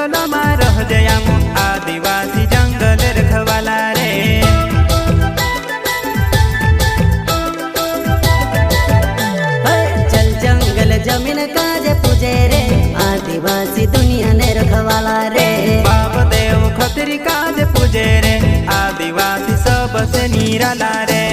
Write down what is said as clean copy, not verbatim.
जंगल में रह जयाम आदिवासी जंगल रखवाला रे। चल जंगल जमीन काज पूजे रे आदिवासी दुनिया ने रखवाला रे। बाप देव खतरी काज पूजे रे आदिवासी सबसे निराला रे।